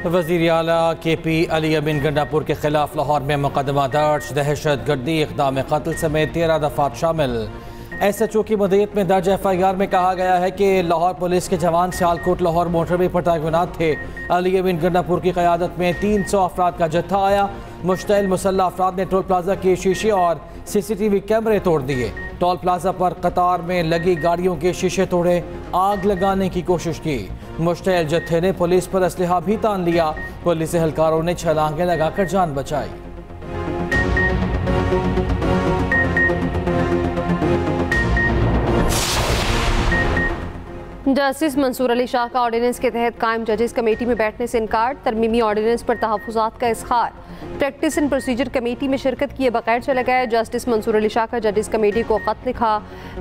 वज़ीर आला KP अली अमीन गंडापुर के खिलाफ लाहौर में मुकदमा दर्ज। दहशत गर्दी, इक़दाम कत्ल समेत 13 दफात शामिल। SHO की मदीयत में दर्ज FIR में कहा गया है कि लाहौर पुलिस के जवान सियालकोट लाहौर मोटरवे पर तैनात थे। अली अमीन गंडापुर की क़यादत में 300 अफराद का जत्था आया। मुश्तइल मुसल्लह अफराद ने टोल प्लाजा के शीशे और CCTV कैमरे तोड़ दिए। टोल प्लाजा पर कतार में लगी गाड़ियों के शीशे तोड़े, आग लगाने की कोशिश की। मुश्तइल जत्थे ने पुलिस पर असलहा भी तान लिया। पुलिस एहलकारों ने छलांगे लगाकर जान बचाई। जस्टिस मंसूर अली शाह का ऑर्डिनेंस के तहत कायम जजेस कमेटी में बैठने से इनकार। तरमीमी ऑर्डिनेंस पर तहफ़्फ़ुज़ात का इज़हार। प्रैक्टिस एंड प्रोसीजर कमेटी में शिरकत किए बगैर चले गए। जस्टिस मंसूर अली शाह का जजेस कमेटी को ख़त लिखा।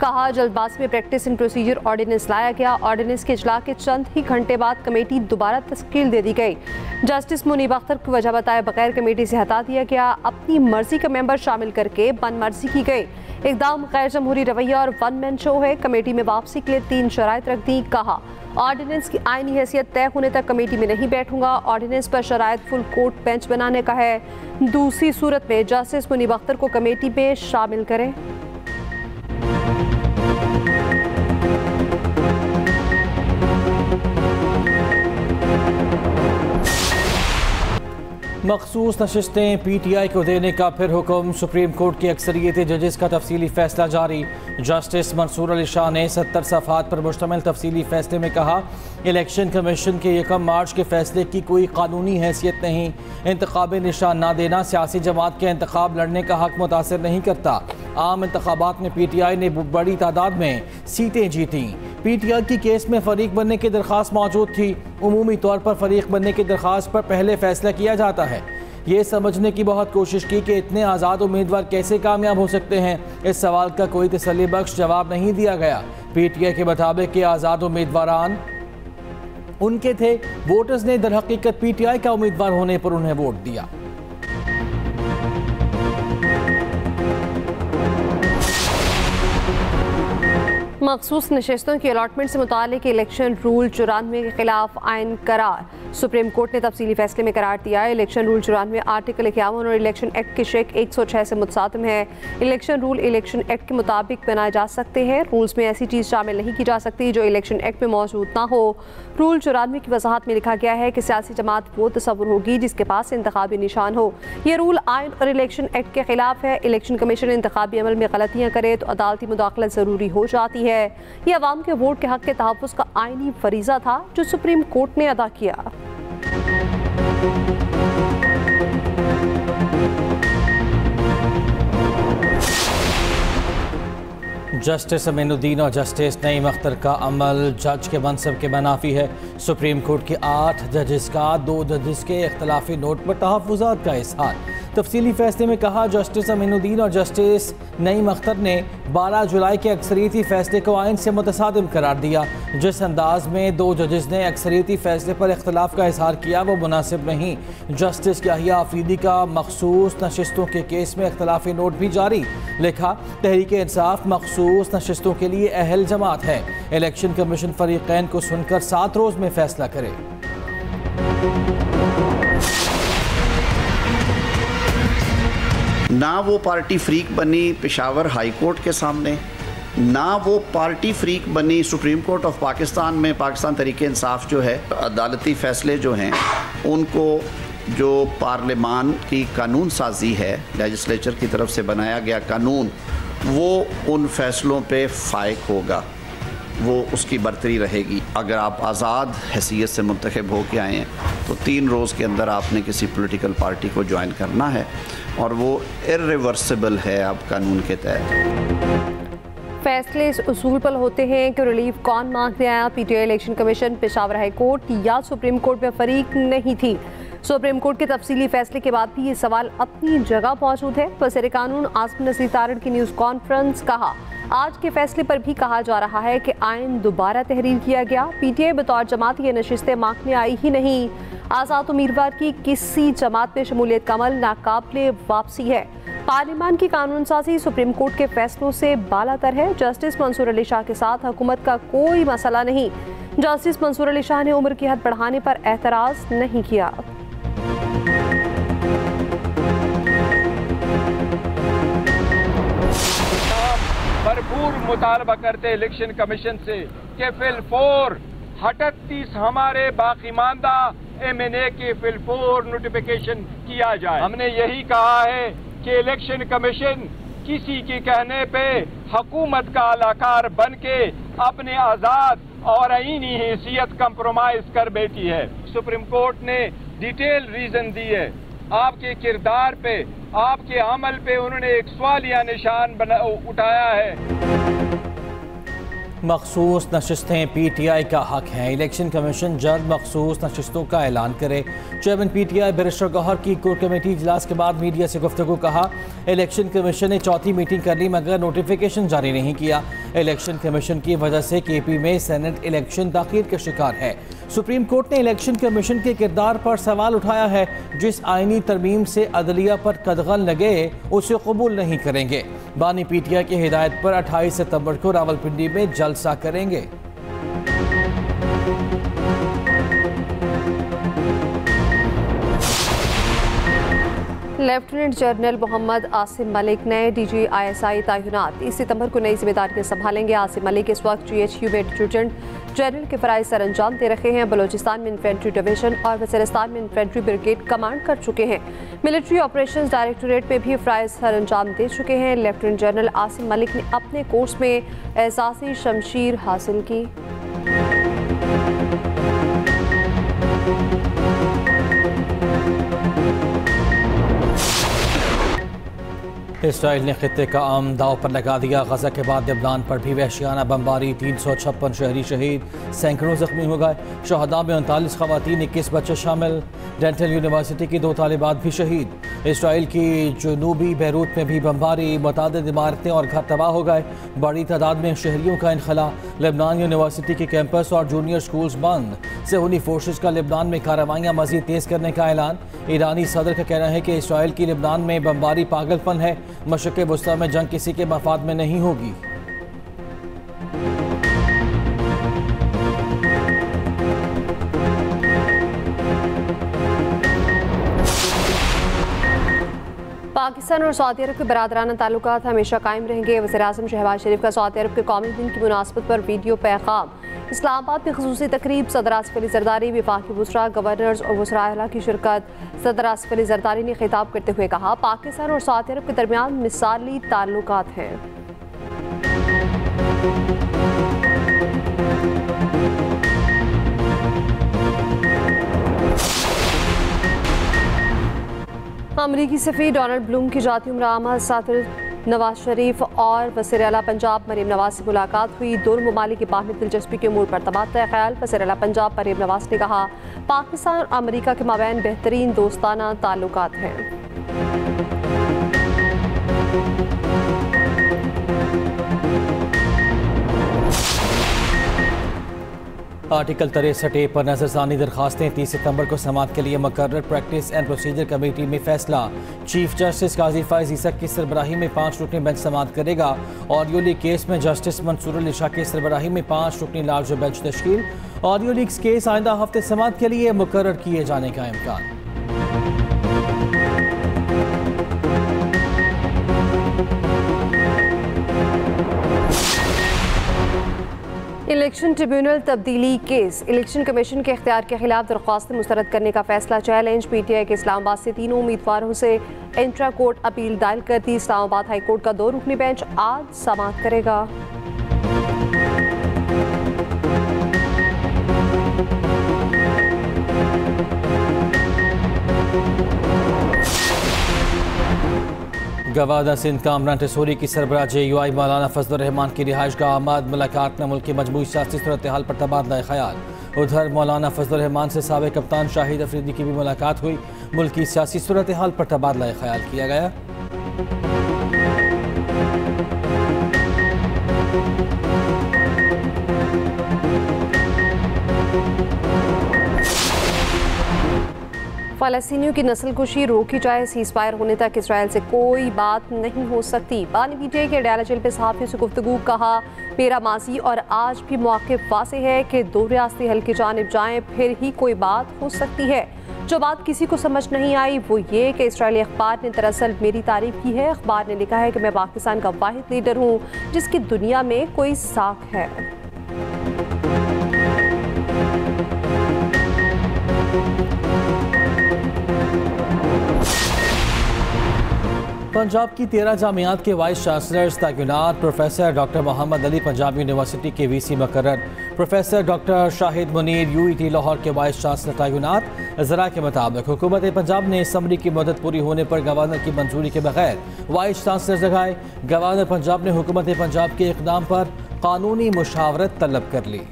कहा जल्दबाज़ी में प्रैक्टिस एंड प्रोसीजर ऑर्डिनेंस लाया गया। ऑर्डिनेंस के इजला के चंद ही घंटे बाद कमेटी दोबारा तश्कील दे दी गई। जस्टिस मुनीब अख्तर को वजह बताए बगैर कमेटी से हटा दिया गया। अपनी मर्जी का मेंबर शामिल करके मनमर्जी की गई। इक़दाम गैर जमहूरी रवैया और वन मैन शो है। कमेटी में वापसी के लिए 3 शराइत रख दी। कहा ऑर्डिनेंस की आईनी हैसियत तय होने तक कमेटी में नहीं बैठूंगा। ऑर्डिनेंस पर शराइत फुल कोर्ट बेंच बनाने का है। दूसरी सूरत में जस्टिस मुनीब अख्तर को कमेटी में शामिल करें। मखसूस नशिस्तें PTI को देने का फिर हुक्म। सुप्रीम कोर्ट की अक्सरियती जजेस का तफसीली फैसला जारी। जस्टिस मंसूर अली शाह ने 70 सफ़हात पर मुश्तमिल तफसीली फैसले में कहा इलेक्शन कमीशन के 1 मार्च के फैसले की कोई कानूनी हैसियत नहीं। इंतखाबी निशान ना देना सियासी जमात के इंतखाब लड़ने का हक मुतासर नहीं करता। आम इंतखाबात में PTI ने बड़ी तादाद में सीटें जीती। PTI की केस में फरीक बनने की दरख्वास्त मौजूद थी। उमूमी तौर पर फरीक बनने की दरख्वास्त पर पहले फैसला किया जाता है। ये समझने की बहुत कोशिश की कि इतने आज़ाद उम्मीदवार कैसे कामयाब हो सकते हैं। इस सवाल का कोई तसल्ली बख्श जवाब नहीं दिया गया। PTI के मुताबिक कि आज़ाद उम्मीदवारान उनके थे। वोटर्स ने दरहकीकत PTI का उम्मीदवार होने पर उन्हें वोट दिया। मखसूस नशस्तों की अलॉटमेंट से मुतालिक इलेक्शन रूल 94 के खिलाफ आइन करार। सुप्रीम कोर्ट ने तफसीली फैसले में करार दिया इलेक्शन रूल 94 आर्टिकल 51 और इलेक्शन एक्ट के शेक 106 से मुतसादिम है। इलेक्शन रूल इलेक्शन एक्ट के मुताबिक बनाए जा सकते हैं। रूल्स में ऐसी चीज़ शामिल नहीं की जा सकती जो इलेक्शन एक्ट में मौजूद ना हो। रूल 94 की वजाहत में लिखा गया है कि सियासी जमात वो तस्वुर होगी जिसके पास इंतखाबी निशान हो। यह रूल आइन और इलेक्शन एक्ट के खिलाफ है। इलेक्शन कमीशन इंतखाबी अमल में गलतियाँ करे तो अदालती मुदाखलत ज़रूरी हो जाती है। यह अवाम के वोट के हक के तहफ़्फ़ुज़ का आईनी फरीज़ा था जो सुप्रीम कोर्ट ने अदा किया। जस्टिस अमीनुद्दीन और जस्टिस नईम अख्तर का अमल जज के मनसब के मनाफी है। सुप्रीम कोर्ट के 8 जजेस का 2 जजेस के इख्तलाफी नोट पर तहफ़्फ़ुज़ात का इज़हार। तफसीली फैसले में कहा जस्टिस अमीनुद्दीन और जस्टिस नईम अख्तर ने 12 जुलाई के अक्सरियती फैसले को आइन से मुतसादिम करार दिया। जिस अंदाज में 2 जजेस ने अक्सरियती फैसले पर इख्तलाफ का इज़हार किया वो मुनासिब नहीं। जस्टिस याहिया अफरीदी का मखसूस नशिस्तों के केस में इख्तलाफी नोट भी जारी। लिखा तहरीक इंसाफ मखसूस नशिस्तों के लिए अहल जमात है। इलेक्शन कमीशन फरीक़ैन को सुनकर 7 रोज़ में फैसला करे। ना वो पार्टी फ्रीक बनी पेशावर हाई कोर्ट के सामने, ना वो पार्टी फ्रीक बनी सुप्रीम कोर्ट ऑफ पाकिस्तान में। पाकिस्तान तहरीक इंसाफ जो है अदालती फ़ैसले जो हैं उनको जो पार्लियामान की कानून साजी है लेजिस्लेचर की तरफ से बनाया गया कानून वो उन फैसलों पे फायक होगा, वो उसकी बरतरी रहेगी। अगर आप आज़ाद हैसियत से मुंतखब हो के आए हैं तो 3 रोज़ के अंदर आपने किसी पॉलिटिकल पार्टी को ज्वाइन करना है और वो इर्रिवर्सिबल है अब कानून के तहत। फैसले इस उसूल पर होते हैं कि रिलीफ कौन मांगने आया। PTI election commission Peshawar high court या सुप्रीम कोर्ट में फरीक नहीं थी। सुप्रीम कोर्ट के तफसीली फैसले के बाद भी ये सवाल अपनी जगह मौजूद है। वज़ीर कानून आसिम नज़ीर तारड़ की न्यूज़ कॉन्फ्रेंस। कहा आज के फैसले पर भी कहा जा रहा है कि आइन दोबारा तहरीर किया गया। PTI बतौर जमात ये नशिस्तें मांगने आई ही नहीं। आज़ाद उम्मीदवार की किसी जमात में शमूलियत का अमल नाकाबिले वापसी है। पार्लियामान की कानून साजी सुप्रीम कोर्ट के फैसलों से बालातर है। जस्टिस मंसूर अली शाह के साथ हुकूमत का कोई मसला नहीं। जस्टिस मंसूर अली शाह ने उम्र की हद बढ़ाने पर एतराज़ नहीं किया। भरपूर मुतालबा करते इलेक्शन कमीशन से कि फिल-4 38 हमारे बाकी मानदा MNA के फिल-4 नोटिफिकेशन किया जाए। हमने यही कहा है कि इलेक्शन कमीशन किसी के कहने पे हुकूमत का अलाकार बन के अपने आजाद और आईनी हैसियत कंप्रोमाइज कर बैठी है। सुप्रीम कोर्ट ने डिटेल रीजन दी है। आपके किरदार पे, आपके अमल पे उन्होंने एक सवालिया निशान उठाया है। मखसूस नशिस्तें PTI का हक हैं। इलेक्शन कमीशन जल्द मखसूस नशिस्तों का ऐलान करे। चेयरमैन PTI बैरिस्टर गौहर की कोर कमेटी इजलास के बाद मीडिया से गुफ्तगू कहा, इलेक्शन कमीशन ने चौथी मीटिंग कर ली मगर नोटिफिकेशन जारी नहीं किया। इलेक्शन कमीशन की वजह से KP में सेनेट इलेक्शन ताख़ीर का शिकार है। सुप्रीम कोर्ट ने इलेक्शन कमीशन के किरदार पर सवाल उठाया है। जिस आईनी तरमीम से अदलिया पर कदगन लगे उसे कबूल नहीं करेंगे। बानी PTI की हिदायत पर 28 सितंबर को रावलपिंडी में जलसा करेंगे। लेफ्टिनेंट जनरल मोहम्मद आसिम मलिक नए DG ISI तैनात 30 सितंबर को नई जिम्मेदारियां संभालेंगे। आसिम मलिक इस वक्त GHQ में एडजुटेंट जनरल के फराइज सर अंजाम दे रहे हैं। बलोचिस्तान में इन्फेंट्री डिवीजन और वज़ीरिस्तान में इन्फेंट्री ब्रिगेड कमांड कर चुके हैं। मिलिट्री ऑपरेशंस डायरेक्टोरेट में भी फराइज सर अंजाम दे चुके हैं। लेफ्टिनेंट जनरल आसिम मलिक ने अपने कोर्स में एहसासी शमशीर हासिल की। इसराइल ने खित्ते का आम दाव पर लगा दिया। गजा के बाद लेबनान पर भी वहशियाना बमबारी, 356 शहरी शहीद, सैकड़ों जख्मी हो गए। शहदा में 39 खवातीन, 21 बच्चे शामिल। डेंटल यूनिवर्सिटी की 2 तालिबात भी शहीद। इसराइल की जनूबी बैरूत में भी बमबारी, मुतादिद इमारतें और घर तबाह हो गए। बड़ी तादाद में शहरियों का इनखला। लेबनान यूनिवर्सिटी के कैंपस और जूनियर स्कूल्स बंद। सेहूनी फोर्सेज का लेबनान में कार्रवाइयाँ मजीद तेज़ करने का ऐलान। ईरानी सदर का कहना है कि इसराइल की लेबनान में बमबारी पागलपन है। मशरिक़ वस्ता में जंग किसी के मफाद में नहीं होगी। पाकिस्तान और सऊदी अरब के बरादराना ताल्लुकात हमेशा कायम रहेंगे। वज़ीर-ए-आज़म शहबाज शरीफ का सऊदी अरब के कौमी दिन की मुनासबत पर वीडियो पैगाम। इस्लामाबाद में ख़ुसूसी तकरीब, सदर आसिफ अली ज़रदारी, वफाकी वज़रा, गवर्नर्स और वज़राए आला की शिरकत। सदर आसिफ अली ज़रदारी ने खिताब करते हुए कहा, पाकिस्तान और सऊदी अरब के दरमियान मिसाली ताल्लुकात हैं। अमरीकी सफ़ीर डोनाल्ड ब्लूम की जाती उम्र आमद सदर नवाज शरीफ और वज़ीर आला पंजाब मरीम नवाज से मुलाकात हुई। दोनों ममालिक की बाहमी दिलचस्पी के उमूर पर तबादला ख्याल। वज़ीर आला पंजाब मरीम नवाज ने कहा, पाकिस्तान और अमरीका के माबैन बेहतरीन दोस्ताना ताल्लुकात हैं। आर्टिकल 63A पर नजरसानी दरखास्तें 30 सितंबर को समाअत के लिए मुकर्रर। प्रैक्टिस एंड प्रोसीजर कमेटी में फैसला। चीफ जस्टिस काजी फैज़ ईसा की सरबराही में 5 रुकनी बेंच समाअत करेगा। ऑडियो लीक केस में जस्टिस मंसूर अली शाह की सरबराही में 5 रुकनी लार्ज बेंच तश्कील। ऑडियो लीक्स केस आइंदा हफ्ते समाअत के लिए मुकर्रर किए जाने का इम्कान। इलेक्शन ट्रिब्यूनल तब्दीली केस। इलेक्शन कमीशन के इख्तियार के खिलाफ दरख्वास्त मुस्तरद करने का फैसला चैलेंज। PTI के इस्लामाबाद से 3 उम्मीदवारों से इंट्रा कोर्ट अपील दायर कर दी। इस्लामाबाद हाई कोर्ट का 2 रुकनी बेंच आज समाअत करेगा। गवादा सिंध कामरान टेसोरी की सरबराह JUI मौलाना फजलुर रहमान की रिहाइश का आमद। मुलाकात में मुल्क की मजमूई सियासी सूरत हाल पर तबादला ख्याल। उधर मौलाना फजलुर रहमान से साबिक़ कप्तान शाहिद अफरीदी की भी मुलाकात हुई। मुल्क की सियासी सूरत हाल पर तबादला ख्याल किया गया। फ़लस्तीनियों की नस्लकुशी रोकी जाए, सीज़फायर होने तक इसराइल से कोई बात नहीं हो सकती। बानी पीटीआई के अडयाला जेल पे सहाफ़ियों से गुफ्तगू, कहा मेरा माजी और आज भी मौक़िफ़ वाज़ेह है कि दो रियासती हल की जानिब जाएं, फिर ही कोई बात हो सकती है। जो बात किसी को समझ नहीं आई वो ये कि इसराइली अखबार ने दरअसल मेरी तारीफ की है। अखबार ने लिखा है कि मैं पाकिस्तान का वाहिद लीडर हूँ जिसकी दुनिया में कोई साख है। पंजाब की 13 जामियात के वाइस चांसलर्स तैनात। Professor doctor Mohammad Ali Punjab university के वीसी मुकर्रर। Professor doctor Shahid Munir UET Lahore के वाइस चांसलर तैनात। ज़रा के मुताबिक हुकूमत पंजाब ने असम्बली की मुद्दत पूरी होने पर गवर्नर की मंजूरी के बगैर वाइस चांसलर लगाए। गवर्नर पंजाब ने हुकूमत पंजाब के इक़दाम पर कानूनी मुशावरत तलब कर ली।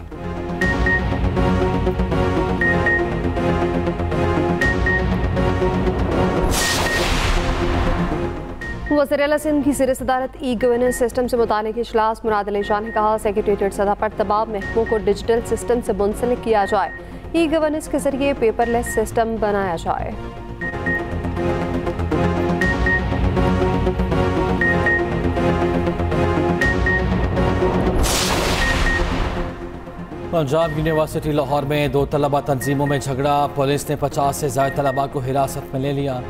वज़ीर-ए-आला सिंध की ज़ेर सदारत ई गवर्नेंस सिस्टम से मुतालिक इजलास। मुराद अली शाह ने कहा सेक्रेटेरिएट सतह पर तमाम महकमों को डिजिटल सिस्टम से मुंसलिक किया जाए, ई गवर्नेंस के जरिए पेपरलेस सिस्टम बनाया जाए। पंजाब यूनिवर्सिटी लाहौर में 2 तलबा तंजीमों में झगड़ा। पुलिस ने 50 से ज़ायद तलबा को हिरासत में ले लिया।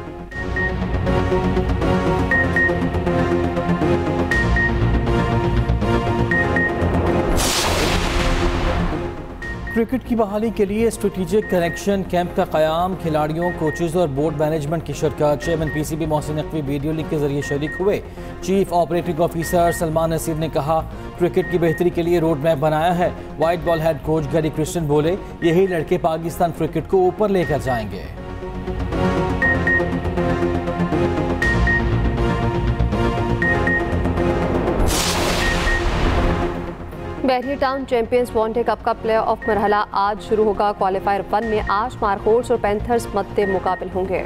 क्रिकेट की बहाली के लिए स्ट्रेटेजिक कनेक्शन कैंप का क़याम। खिलाड़ियों, कोचेज़ और बोर्ड मैनेजमेंट की शिरकत। Chairman PCB Mohsin Naqvi video link के जरिए शरीक हुए। Chief operating officer Salman Nasir ने कहा क्रिकेट की बेहतरी के लिए रोड मैप बनाया है। White ball head coach Gary Christian बोले यही लड़के पाकिस्तान क्रिकेट को ऊपर लेकर जाएंगे। बहरिया टाउन चैंपियंस वनडे कप का प्ले ऑफ मरहला आज शुरू होगा। क्वालिफायर 1 में आज मारकोट्स और पैंथर्स मद्दे मुकाबिल होंगे।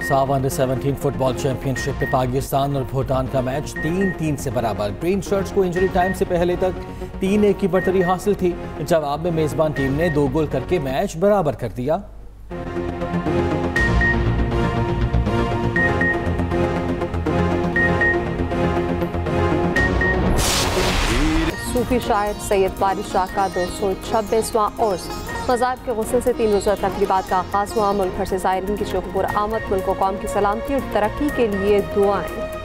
साफ अंडर 17 फुटबॉल चैंपियनशिप में पाकिस्तान और भूटान का मैच 3-3 से बराबर। ग्रीन शर्ट्स को इंजरी टाइम से पहले तक 3-1 की बढ़तरी हासिल थी। जवाब में मेजबान टीम ने 2 गोल करके मैच बराबर कर दिया। सूफी शायर सैयद वारिस शाह का 226वां उर्स। मज़ार के गुस्से से 3 रोज़ा तकरीबात का आगाज़ हुआ। मुल्क भर से ज़ायरीन की शोख़ आमद। मुल्क को कौम की सलामती और तरक्की के लिए दुआएं।